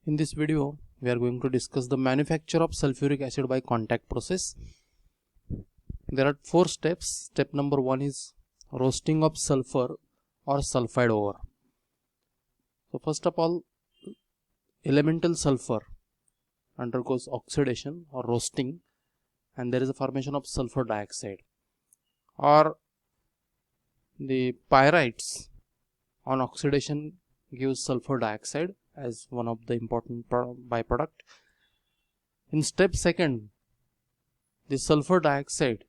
In this video, we are going to discuss the manufacture of sulfuric acid by contact process. There are 4 steps. Step number 1 is roasting of sulfur or sulfide ore. So first of all, elemental sulfur undergoes oxidation or roasting, and there is a formation of sulfur dioxide, or the pyrites on oxidation gives sulfur dioxide as one of the important byproduct. In step second, the sulfur dioxide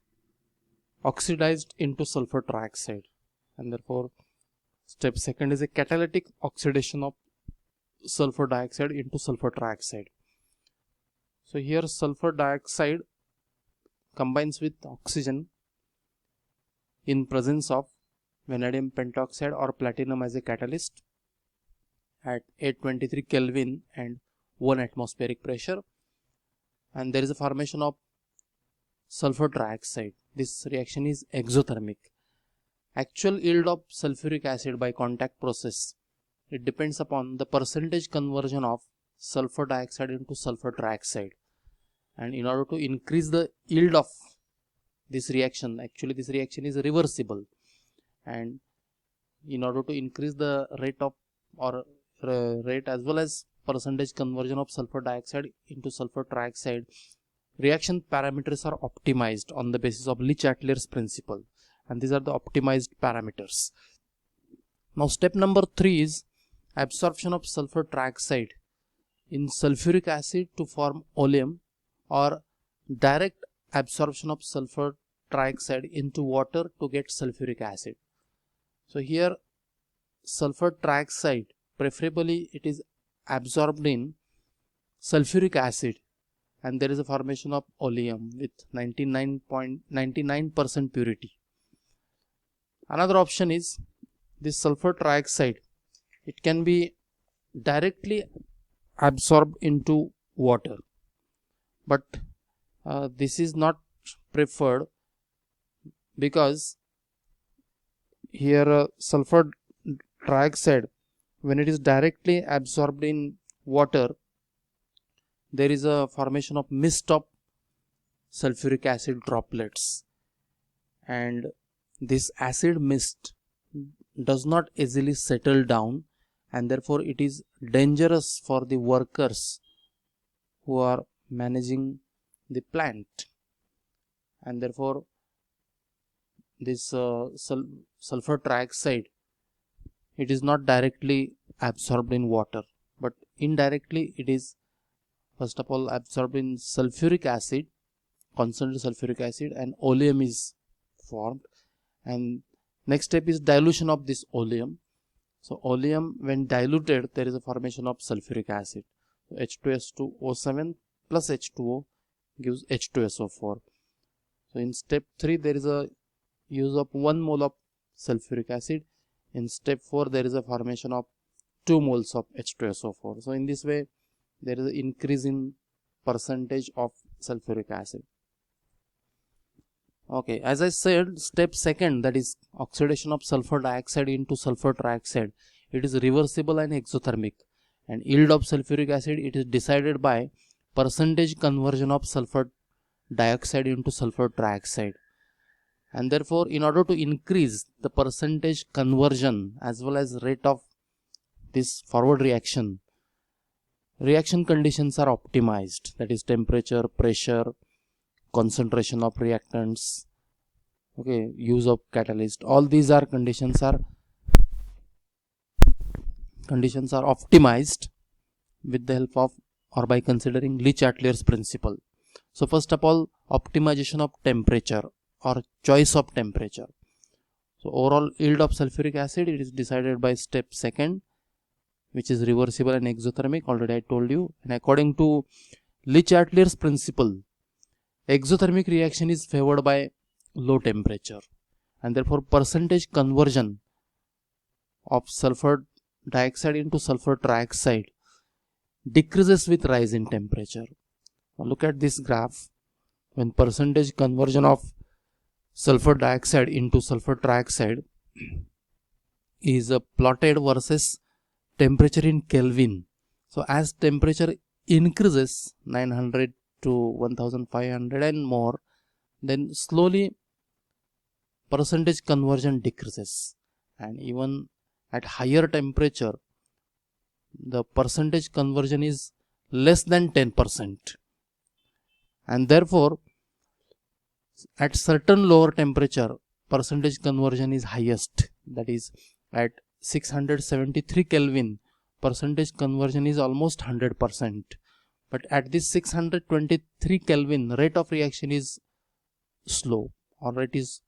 oxidized into sulfur trioxide, and therefore step second is a catalytic oxidation of sulfur dioxide into sulfur trioxide. So here sulfur dioxide combines with oxygen in presence of vanadium pentoxide or platinum as a catalyst at 823 Kelvin and 1 atmospheric pressure, and there is a formation of sulfur trioxide. This reaction is exothermic. Actual yield of sulfuric acid by contact process, it depends upon the percentage conversion of sulfur dioxide into sulfur trioxide, and in order to increase the yield of this reaction, actually this reaction is reversible, and in order to increase the rate of rate as well as percentage conversion of sulfur dioxide into sulfur trioxide, reaction parameters are optimized on the basis of Le Chatelier's principle, and these are the optimized parameters. Now step number 3 is absorption of sulfur trioxide in sulfuric acid to form oleum, or direct absorption of sulfur trioxide into water to get sulfuric acid. So here sulfur trioxide, preferably it is absorbed in sulfuric acid, and there is a formation of oleum with 99.99% purity. Another option is this sulfur trioxide, it can be directly absorbed into water, but this is not preferred because here sulfur trioxide, when it is directly absorbed in water, there is a formation of mist of sulfuric acid droplets, and this acid mist does not easily settle down, and therefore it is dangerous for the workers who are managing the plant, and therefore this sulfur trioxide, it is not directly absorbed in water, but indirectly it is first of all absorbed in sulfuric acid, concentrated sulfuric acid, and oleum is formed, and next step is dilution of this oleum. So oleum, when diluted, there is a formation of sulfuric acid. So H2S2O7 plus H2O gives H2SO4. So in step 3 there is a use of 1 mole of sulfuric acid. In step 4 there is a formation of 2 moles of H2SO4. So in this way there is an increase in percentage of sulfuric acid. Okay, as I said, step second, that is oxidation of sulfur dioxide into sulfur trioxide, it is reversible and exothermic, and yield of sulfuric acid, it is decided by percentage conversion of sulfur dioxide into sulfur trioxide, and therefore in order to increase the percentage conversion as well as rate of this forward reaction, reaction conditions are optimized, that is temperature, pressure, concentration of reactants, okay, use of catalyst, all these are conditions are optimized with the help of or by considering Le Chatelier's principle. So first of all, optimization of temperature or choice of temperature. So overall yield of sulfuric acid, it is decided by step second, which is reversible and exothermic, already I told you, and according to Le Chatelier's principle, exothermic reaction is favored by low temperature, and therefore percentage conversion of sulfur dioxide into sulfur trioxide decreases with rise in temperature. Now look at this graph. When percentage conversion of sulfur dioxide into sulfur trioxide is plotted versus temperature in Kelvin. So as temperature increases 900 to 1500 and more, then slowly percentage conversion decreases, and even at higher temperature the percentage conversion is less than 10%, and therefore at certain lower temperature percentage conversion is highest, that is at 673 Kelvin percentage conversion is almost 100%, but at this 623 Kelvin rate of reaction is slow, or rate is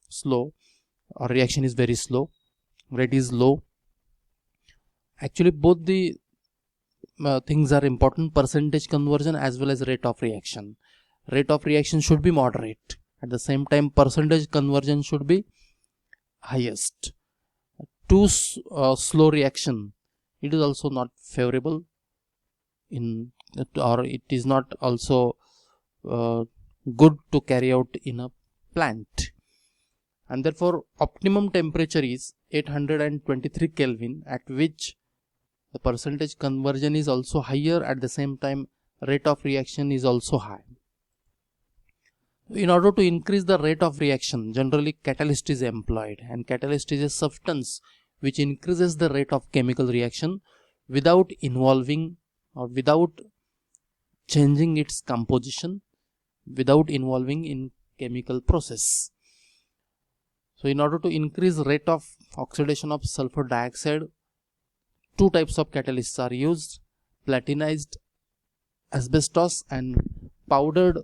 slow, or reaction is very slow, rate is low. Actually both the things are important, percentage conversion as well as rate of reaction. Rate of reaction should be moderate, at the same time percentage conversion should be highest. Too slow reaction, it is also not favorable in, or it is not also good to carry out in a plant, and therefore optimum temperature is 823 Kelvin, at which the percentage conversion is also higher, at the same time rate of reaction is also high. In order to increase the rate of reaction, generally catalyst is employed, and catalyst is a substance which increases the rate of chemical reaction without involving or without changing its composition, without involving in chemical process. So in order to increase rate of oxidation of sulfur dioxide, two types of catalysts are used: platinized asbestos and powdered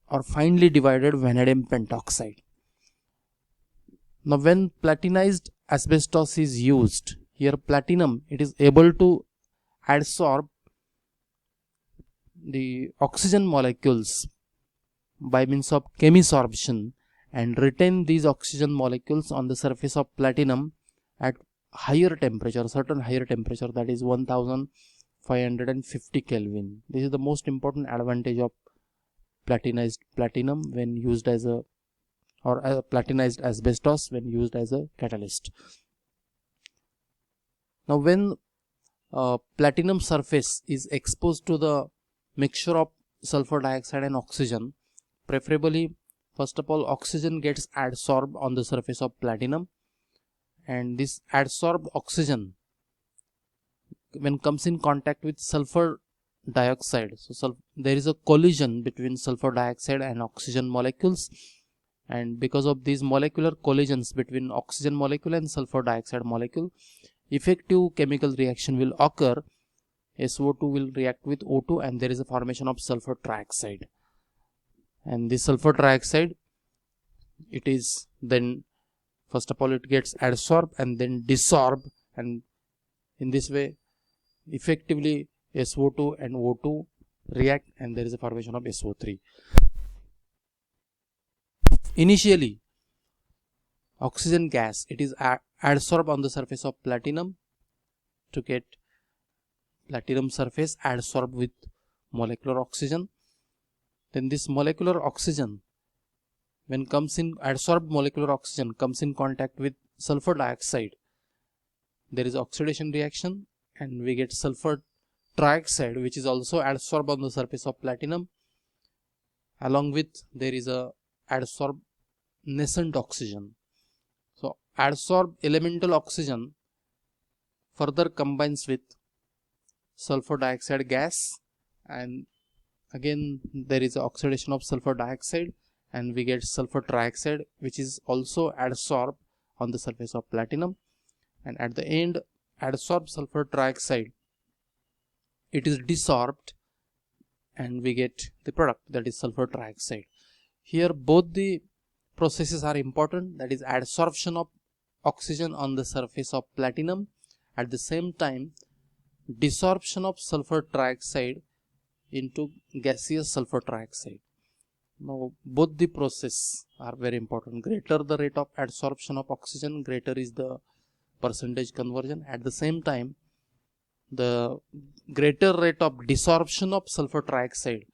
or finely divided vanadium pentoxide. Now when platinized asbestos is used, here platinum, it is able to adsorb the oxygen molecules by means of chemisorption and retain these oxygen molecules on the surface of platinum at higher temperature, certain higher temperature, that is 1550 Kelvin. This is the most important advantage of platinized platinum when used as a, or platinized asbestos when used as a catalyst. Now when platinum surface is exposed to the mixture of sulfur dioxide and oxygen, preferably first of all oxygen gets adsorbed on the surface of platinum, and this adsorbed oxygen when comes in contact with sulfur dioxide, so there is a collision between sulfur dioxide and oxygen molecules, and because of these molecular collisions between oxygen molecule and sulfur dioxide molecule, effective chemical reaction will occur. SO2 will react with O2 and there is a formation of sulfur trioxide, and this sulfur trioxide, it is then first of all it gets adsorbed and then desorbed, and in this way effectively SO2 and O2 react and there is a formation of SO3. Initially oxygen gas, it is adsorbed on the surface of platinum to get platinum surface adsorbed with molecular oxygen. Then this molecular oxygen, when comes in, adsorbed molecular oxygen comes in contact with sulfur dioxide, there is oxidation reaction and we get sulfur trioxide, which is also adsorbed on the surface of platinum. Along with there is a adsorbed nascent oxygen. So adsorbed elemental oxygen further combines with sulfur dioxide gas, and again there is oxidation of sulfur dioxide and we get sulfur trioxide, which is also adsorbed on the surface of platinum, and at the end adsorbed sulfur trioxide, it is desorbed and we get the product, that is sulfur trioxide. Here both the processes are important, that is adsorption of oxygen on the surface of platinum, at the same time desorption of sulfur trioxide into gaseous sulfur trioxide. Now both the process are very important. Greater the rate of adsorption of oxygen, greater is the percentage conversion. At the same time, the greater rate of desorption of sulfur trioxide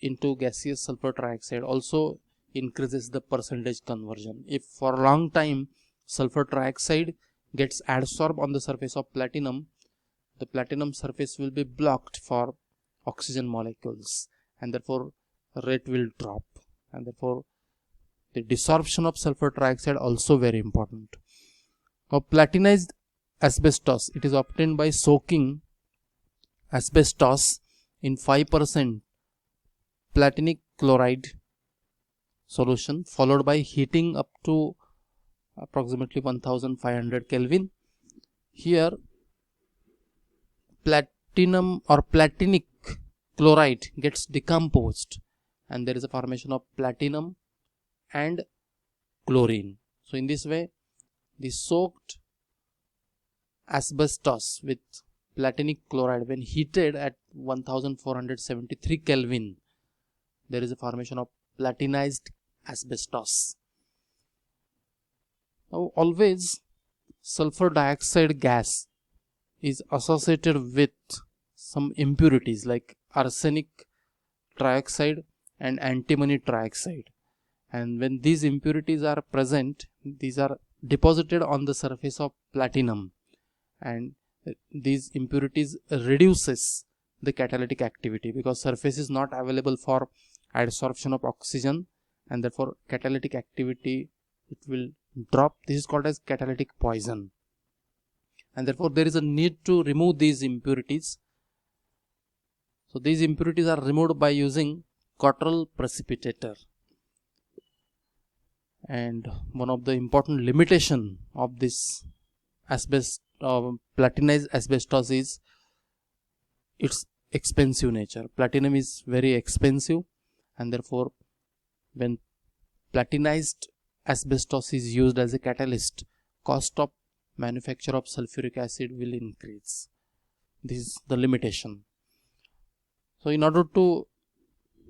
into gaseous sulfur trioxide also increases the percentage conversion. If for a long time sulfur trioxide gets adsorbed on the surface of platinum, the platinum surface will be blocked for oxygen molecules, and therefore rate will drop, and therefore the desorption of sulfur trioxide also very important. Now platinized asbestos, it is obtained by soaking asbestos in 5% platinic chloride solution, followed by heating up to approximately 1500 Kelvin. Here platinum or platinic chloride gets decomposed, and there is a formation of platinum and chlorine. So in this way, the soaked asbestos with platinic chloride, when heated at 1473 Kelvin, there is a formation of platinized asbestos. Now always sulfur dioxide gas is associated with some impurities like arsenic trioxide and antimony trioxide, and when these impurities are present, these are deposited on the surface of platinum, and these impurities reduces the catalytic activity because surface is not available for adsorption of oxygen, and therefore catalytic activity it will drop. This is called as catalytic poison, and therefore there is a need to remove these impurities. So these impurities are removed by using Cottrell precipitator, and one of the important limitation of this platinized asbestos is its expensive nature. Platinum is very expensive, and therefore when platinized asbestos is used as a catalyst, cost of manufacture of sulfuric acid will increase. This is the limitation. So in order to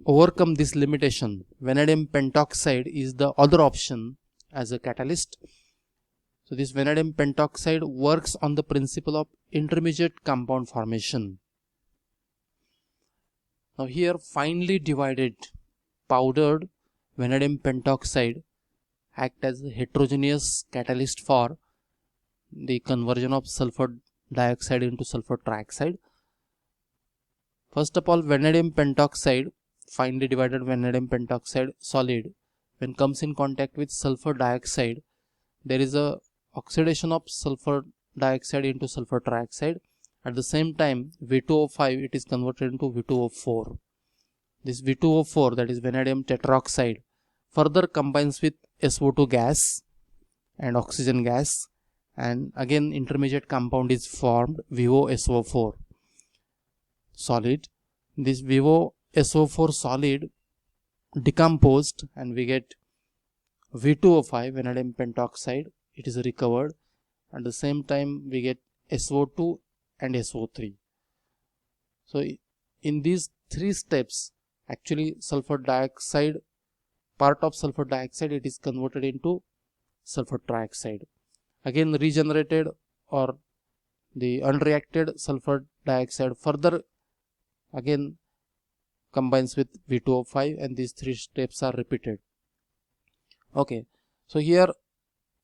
overcome this limitation, vanadium pentoxide is the other option as a catalyst. So this vanadium pentoxide works on the principle of intermediate compound formation. Now here finely divided powdered vanadium pentoxide act as a heterogeneous catalyst for the conversion of sulfur dioxide into sulfur trioxide. First of all, vanadium pentoxide, finely divided vanadium pentoxide solid, when comes in contact with sulfur dioxide, there is a oxidation of sulfur dioxide into sulfur trioxide. At the same time, V2O5 it is converted into V2O4. This V2O4, that is vanadium tetroxide, further combines with SO2 gas and oxygen gas, and again intermediate compound is formed, VOSO4 solid. This VOSO4 solid decomposed, and we get V2O5 vanadium pentoxide, it is recovered. At the same time we get SO2 and SO3. So in these three steps, actually sulfur dioxide, part of sulfur dioxide, it is converted into sulfur trioxide, again regenerated, or the unreacted sulfur dioxide further again combines with V2O5, and these three steps are repeated. Okay, so here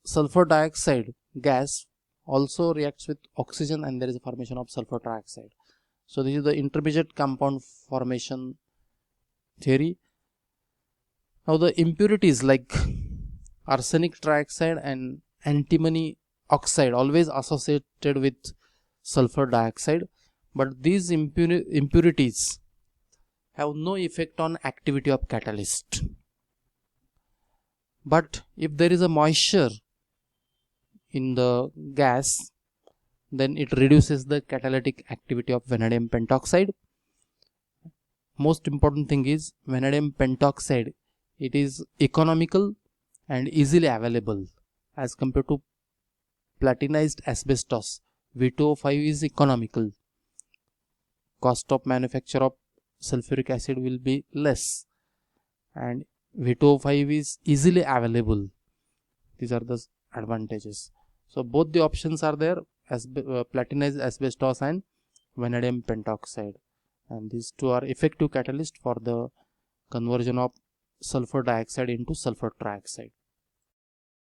sulfur dioxide gas also reacts with oxygen, and there is a formation of sulfur trioxide. So this is the intermediate compound formation theory. Now the impurities like arsenic trioxide and antimony oxide always associated with sulfur dioxide, but these impurities have no effect on activity of catalyst. But if there is a moisture in the gas, then it reduces the catalytic activity of vanadium pentoxide. Most important thing is vanadium pentoxide, it is economical and easily available as compared to platinized asbestos. V2O5 is economical. Cost of manufacture of sulfuric acid will be less, and V2O5 is easily available. These are the advantages. So both the options are there, as platinized asbestos and vanadium pentoxide, and these two are effective catalyst for the conversion of sulfur dioxide into sulfur trioxide.